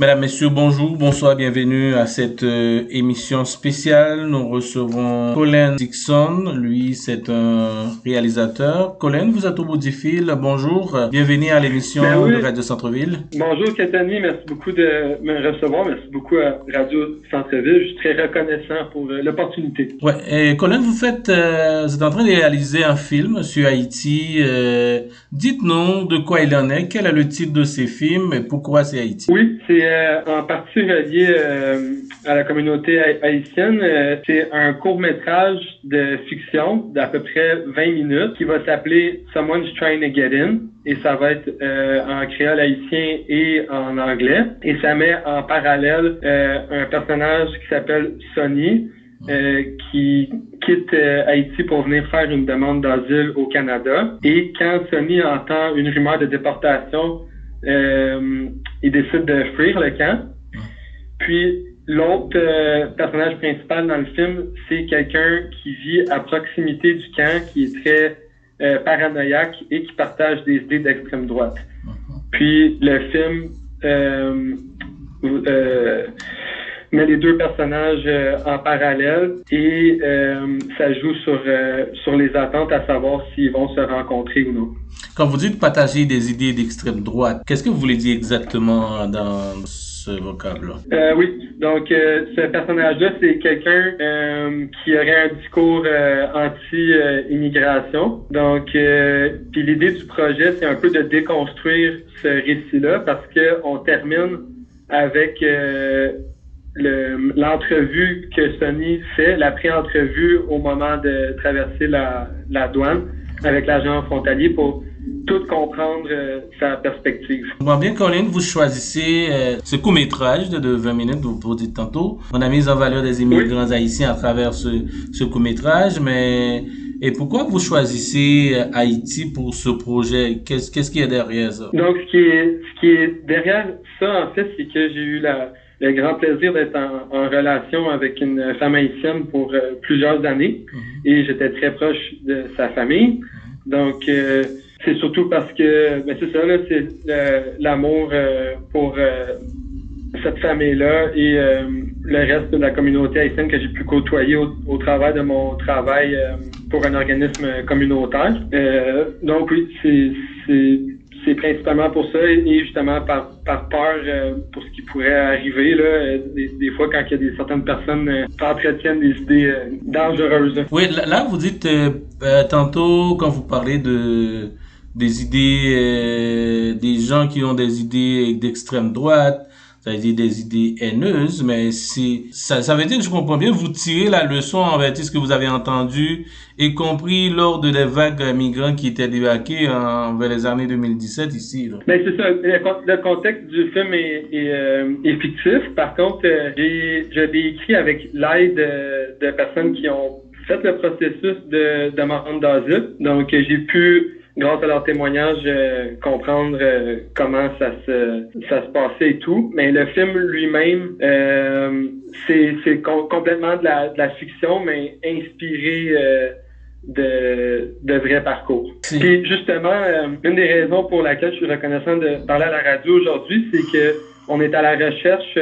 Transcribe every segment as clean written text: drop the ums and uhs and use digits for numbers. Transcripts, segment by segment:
Mesdames, Messieurs, bonjour, bonsoir, bienvenue à cette émission spéciale. Nous recevons Colin Dixon. Lui, c'est un réalisateur. Colin, vous êtes au bout du fil. Bonjour, bienvenue à Ben l'émission de oui, Radio Centre-Ville. bonjour Catani, merci beaucoup de me recevoir, merci beaucoup à Radio Centre-Ville, je suis très reconnaissant pour l'opportunité. Ouais, et Colin, vous êtes en train de réaliser un film sur Haïti. Dites-nous de quoi il en est, quel est le titre de ces films et pourquoi c'est Haïti. Oui, c'est en partie relié à la communauté haïtienne. C'est un court-métrage de fiction d'à peu près 20 minutes qui va s'appeler Someone's Trying to Get In et ça va être en créole haïtien et en anglais. Et ça met en parallèle un personnage qui s'appelle Sonny qui quitte Haïti pour venir faire une demande d'asile au Canada. Et quand Sonny entend une rumeur de déportation, il décide de fuir le camp. Puis l'autre personnage principal dans le film, c'est quelqu'un qui vit à proximité du camp, qui est très paranoïaque et qui partage des idées d'extrême droite. Puis le film met les deux personnages en parallèle et ça joue sur les attentes à savoir s'ils vont se rencontrer ou non. Quand vous dites partager des idées d'extrême droite, qu'est-ce que vous voulez dire exactement dans ce vocable-là? Oui, donc ce personnage-là, c'est quelqu'un qui aurait un discours anti-immigration. Donc, puis l'idée du projet, c'est un peu de déconstruire ce récit-là parce que on termine avec l'entrevue que Sonny fait, la pré-entrevue au moment de traverser la douane avec l'agent frontalier pour tout comprendre sa perspective. Bon, bien, Colin, vous choisissez ce court-métrage de 20 minutes, vous dites tantôt. On a mis en valeur des immigrants haïtiens à travers ce court-métrage, mais et pourquoi vous choisissez Haïti pour ce projet? Qu'est-ce qui est derrière ça? Donc, ce qui est derrière ça, en fait, c'est que j'ai eu le grand plaisir d'être en relation avec une femme haïtienne pour plusieurs années et j'étais très proche de sa famille. Donc, c'est surtout parce que, ben c'est ça, là, c'est l'amour pour cette famille-là et le reste de la communauté haïtienne que j'ai pu côtoyer au travers de mon travail pour un organisme communautaire. Donc oui, c'est principalement pour ça et justement par peur pour ce qui pourrait arriver là, des fois quand il y a certaines personnes entretiennent des idées dangereuses. Oui, là vous dites tantôt quand vous parlez des idées, des gens qui ont des idées d'extrême droite, ça veut dire des idées haineuses, mais ça veut dire que je comprends bien, vous tirez la leçon envers ce que vous avez entendu, y compris lors de des vagues migrants qui étaient débarqués vers les années 2017 ici. Là. Ben c'est ça. Le contexte du film est fictif. Par contre, je l'ai écrit avec l'aide de personnes qui ont fait le processus de demande d'asile. Donc, j'ai pu grâce à leur témoignage, comprendre comment ça se passait et tout. Mais le film lui-même, c'est complètement de la fiction, mais inspiré de vrais parcours. Puis justement, une des raisons pour laquelle je suis reconnaissant de parler à la radio aujourd'hui, c'est que on est à la recherche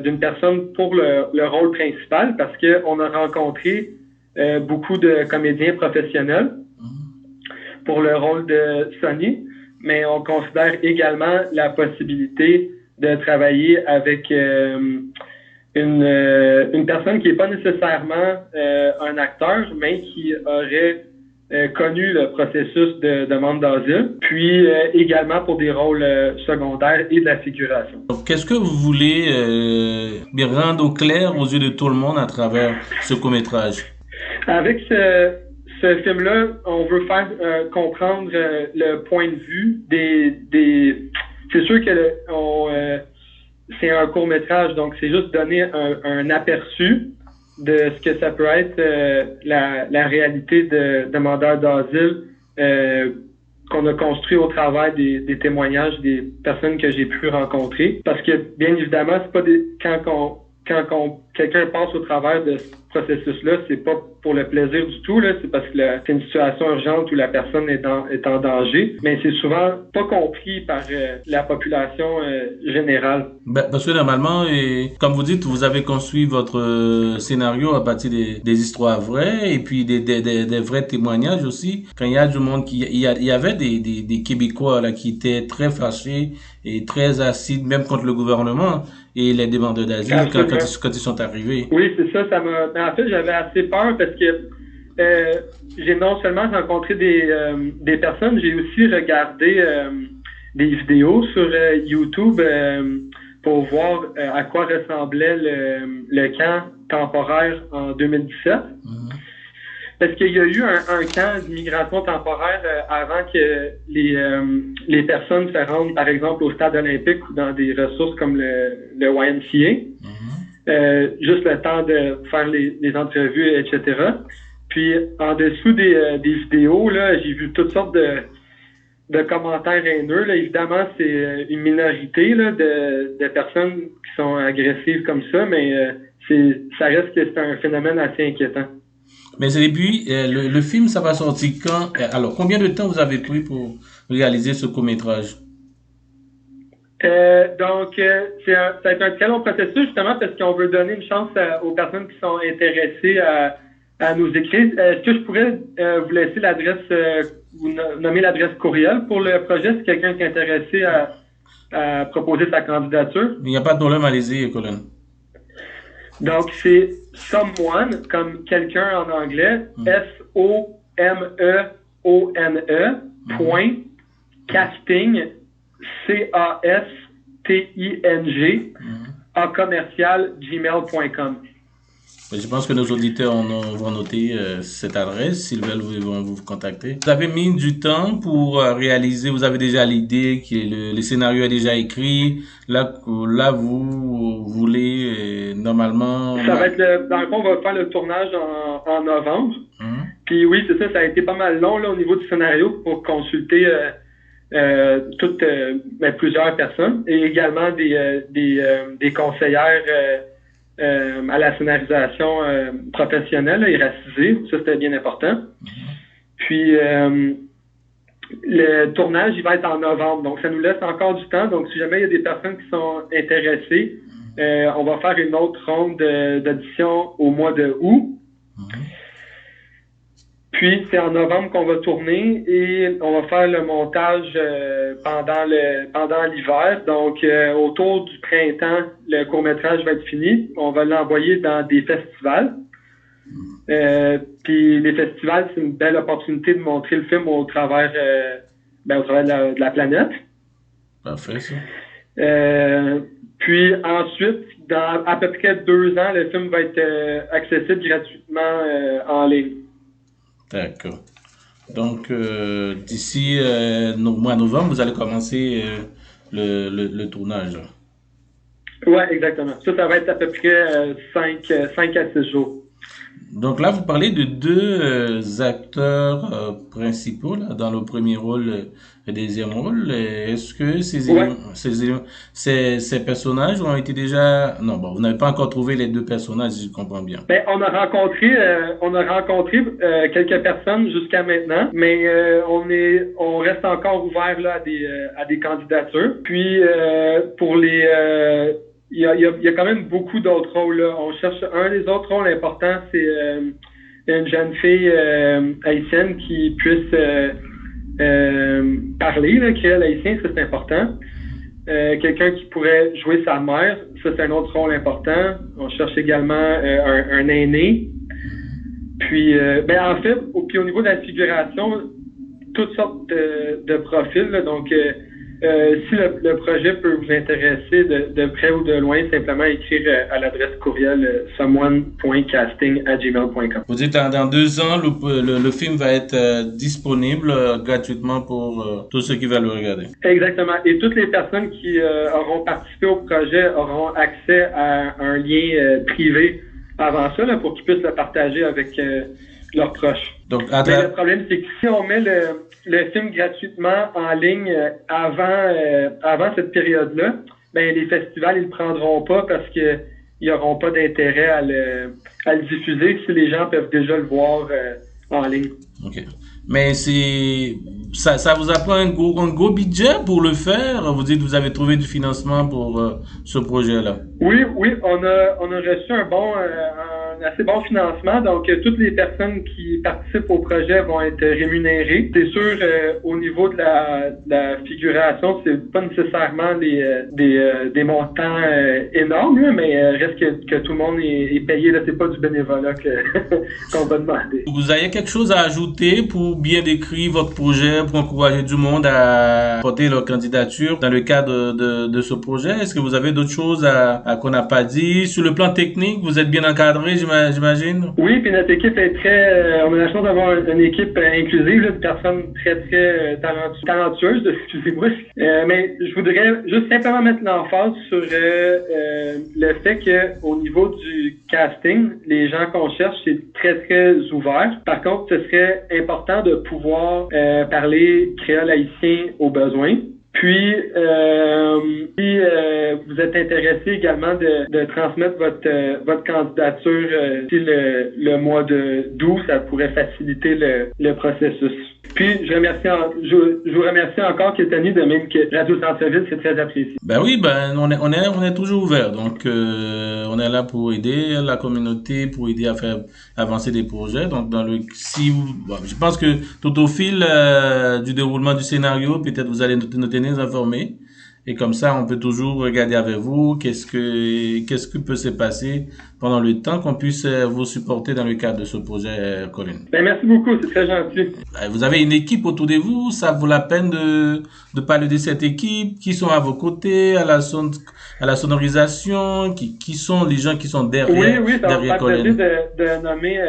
d'une personne pour le rôle principal parce que on a rencontré beaucoup de comédiens professionnels pour le rôle de Sonny, mais on considère également la possibilité de travailler avec une personne qui n'est pas nécessairement un acteur, mais qui aurait connu le processus de demande d'asile, puis également pour des rôles secondaires et de la figuration. Donc, qu'est-ce que vous voulez rendre au clair aux yeux de tout le monde à travers ce court-métrage? Avec ce film-là, on veut faire comprendre le point de vue des c'est sûr que c'est un court-métrage, donc c'est juste donner un aperçu de ce que ça peut être la réalité de demandeurs d'asile qu'on a construit au travers des témoignages des personnes que j'ai pu rencontrer. Parce que, bien évidemment, c'est pas quand quelqu'un passe au travers de ce processus-là, c'est pas pour le plaisir du tout, là, c'est parce que c'est une situation urgente où la personne est en danger, mais c'est souvent pas compris par la population générale. Parce que normalement, comme vous dites, vous avez construit votre scénario à partir des histoires vraies et puis des vrais témoignages aussi. Quand il y a du monde il y avait des Québécois là qui étaient très fâchés et très acides, même contre le gouvernement et les demandeurs d'asile quand ils sont arrivés. Oui, c'est ça. Mais en fait, j'avais assez peur parce que j'ai non seulement rencontré des personnes, j'ai aussi regardé des vidéos sur YouTube pour voir à quoi ressemblait le camp temporaire en 2017. Mm-hmm. Parce qu'il y a eu un camp d'immigration temporaire avant que les personnes se rendent, par exemple, au stade olympique ou dans des ressources comme le YMCA. Mm-hmm. Juste le temps de faire les entrevues, etc. Puis, en dessous des vidéos, là, j'ai vu toutes sortes de commentaires haineux. Là. Évidemment, c'est une minorité là, de personnes qui sont agressives comme ça, mais ça reste que c'est un phénomène assez inquiétant. Mais et puis, le film, ça va sortir quand? Alors, combien de temps vous avez pris pour réaliser ce court-métrage? Donc, ça va être un très long processus, justement, parce qu'on veut donner une chance aux personnes qui sont intéressées à nous écrire. Est-ce que je pourrais vous laisser l'adresse, vous nommer l'adresse courriel pour le projet, si quelqu'un est intéressé à proposer sa candidature? Il n'y a pas de problème, allez-y, Colin. Donc, c'est someone, comme quelqu'un en anglais, SOMEONE, point, casting, CASTING, @gmail.com. Je pense que nos auditeurs vont noter cette adresse. S'ils veulent, ils vont vous contacter. Vous avez mis du temps pour réaliser. Vous avez déjà l'idée que le scénario est déjà écrit. Là, vous voulez normalement. Ça va être dans le fond, on va faire le tournage en novembre. Puis oui, c'est ça. Ça a été pas mal long là au niveau du scénario pour consulter plusieurs personnes et également des conseillères. À la scénarisation professionnelle et racisée. Ça, c'était bien important. Mm-hmm. Puis, le tournage, il va être en novembre. Donc, ça nous laisse encore du temps. Donc, si jamais il y a des personnes qui sont intéressées, on va faire une autre ronde d'audition au mois de août. Mm-hmm. Puis, c'est en novembre qu'on va tourner et on va faire le montage pendant l'hiver. Donc, autour du printemps, le court-métrage va être fini. On va l'envoyer dans des festivals. Puis, les festivals, c'est une belle opportunité de montrer le film au travers de la planète. Parfait, ça. Puis, ensuite, dans à peu près 2 ans, le film va être accessible gratuitement en ligne. D'accord. Donc, d'ici mois de novembre, vous allez commencer le tournage. Oui, exactement. Ça va être à peu près 5 à 6 jours. Donc là, vous parlez de 2 acteurs principaux là, dans le premier rôle et deuxième rôle. Est-ce que ces personnages ont été déjà... Non, bon, vous n'avez pas encore trouvé les 2 personnages, si je comprends bien. Ben, on a rencontré quelques personnes jusqu'à maintenant, mais on reste encore ouvert là, à des candidatures. Puis, pour les... Il y a quand même beaucoup d'autres rôles. Là. On cherche un des autres rôles importants, c'est une jeune fille haïtienne qui puisse parler, là, créole haïtien, ça c'est important. Quelqu'un qui pourrait jouer sa mère, ça c'est un autre rôle important. On cherche également un aîné. Puis, en fait, puis au niveau de la figuration, toutes sortes de profils. Là, donc, si le projet peut vous intéresser de près ou de loin, simplement écrire à l'adresse courriel someone.casting@gmail.com. Vous dites dans 2 ans, le film va être disponible gratuitement pour tous ceux qui veulent le regarder. Exactement. Et toutes les personnes qui auront participé au projet auront accès à un lien privé avant ça, là, pour qu'ils puissent le partager avec leurs proches. Donc, mais le problème, c'est que si on met le film gratuitement en ligne avant cette période-là, ben les festivals, ils le prendront pas parce que ils n'auront pas d'intérêt à le diffuser si les gens peuvent déjà le voir en ligne. OK. Mais ça vous a pas un gros budget pour le faire? Vous dites que vous avez trouvé du financement pour ce projet-là. Oui, on a reçu un assez bon financement. Donc, toutes les personnes qui participent au projet vont être rémunérées. C'est sûr, au niveau de la figuration, c'est pas nécessairement des montants énormes, là, mais reste que tout le monde est payé. Là, c'est pas du bénévolat qu'on va demander. Vous avez quelque chose à ajouter pour bien décrire votre projet, pour encourager du monde à porter leur candidature dans le cadre de ce projet? Est-ce que vous avez d'autres choses qu'on n'a pas dit? Sur le plan technique, vous êtes bien encadré, j'imagine? Oui, puis notre équipe est on a la chance d'avoir une équipe inclusive, là, de personnes très talentueuses, excusez-moi. Mais je voudrais juste simplement mettre l'emphase sur le fait que au niveau du casting, les gens qu'on cherche, c'est très ouvert. Par contre, ce serait important de pouvoir parler créole haïtien au besoin. Puis, si vous êtes intéressé également de transmettre votre candidature d'ici le mois d'août, ça pourrait faciliter le processus. Puis, je vous remercie encore, Kétani, de même que Radio Centre-Ville, c'est très apprécié. Ben oui, on est toujours ouvert. Donc, on est là pour aider la communauté, pour aider à faire avancer des projets. Donc, je pense que tout au fil du déroulement du scénario, peut-être vous allez nous tenir informés. Et comme ça, on peut toujours regarder avec vous qu'est-ce que peut se passer pendant le temps qu'on puisse vous supporter dans le cadre de ce projet, Colin. Ben, merci beaucoup, c'est très gentil. Vous avez une équipe autour de vous, ça vaut la peine de parler de cette équipe, qui sont à vos côtés, à la sonorisation, qui sont les gens qui sont derrière, oui, ça derrière va me Colin. de nommer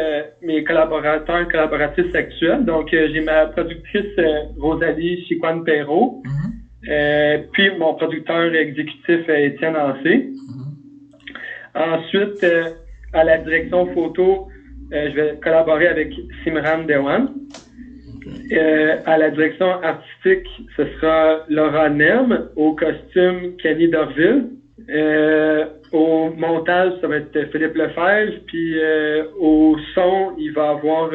mes collaboratrices actuels. Donc, j'ai ma productrice Rosalie Chiquan-Perrault. Puis mon producteur exécutif Étienne Ancé. Ensuite, à la direction photo, je vais collaborer avec Simran Dewan. À la direction artistique, ce sera Laura Nem. Au costume, Kenny Dorville. Au montage, ça va être Philippe Lefebvre. Puis au son, il va avoir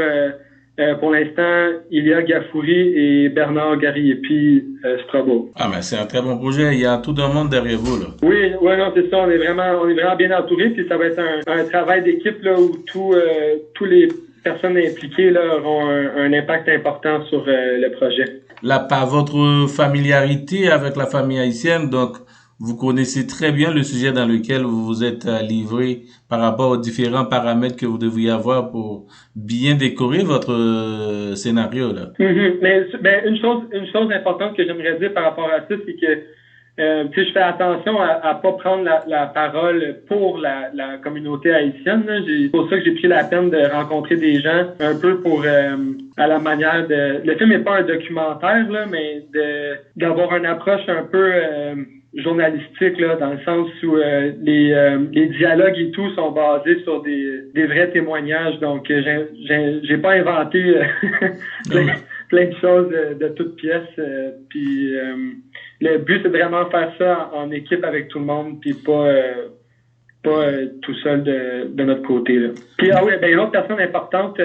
pour l'instant, Ilia Gafouri et Bernard Gariepi Strabo. Ah, mais c'est un très bon projet. Il y a tout un monde derrière vous, là. Oui, non, c'est ça. On est vraiment bien entourés. Puis ça va être un travail d'équipe là où tous les personnes impliquées là auront un impact important sur le projet. Là, par votre familiarité avec la famille haïtienne, donc vous connaissez très bien le sujet dans lequel vous vous êtes livré par rapport aux différents paramètres que vous devriez avoir pour bien décorer votre scénario, là. Mais une chose importante que j'aimerais dire par rapport à ça, c'est que je fais attention à pas prendre la parole pour la communauté haïtienne. C'est pour ça que j'ai pris la peine de rencontrer des gens un peu pour à la manière de. Le film n'est pas un documentaire là, mais d'avoir une approche un peu journalistique là, dans le sens où les dialogues et tout sont basés sur des vrais témoignages. Donc j'ai pas inventé plein de choses de toutes pièces. Puis le but c'est de vraiment faire ça en équipe avec tout le monde, puis pas tout seul de notre côté là. Puis une autre personne importante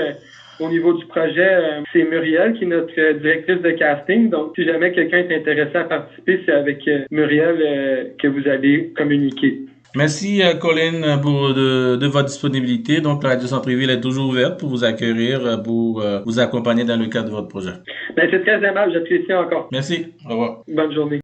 au niveau du projet, c'est Muriel qui est notre directrice de casting. Donc, si jamais quelqu'un est intéressé à participer, c'est avec Muriel que vous allez communiquer. Merci, Colin, de votre disponibilité. Donc, la Radio Centre-Ville est toujours ouverte pour vous accueillir, pour vous accompagner dans le cadre de votre projet. C'est très aimable. J'apprécie encore. Merci. Au revoir. Bonne journée.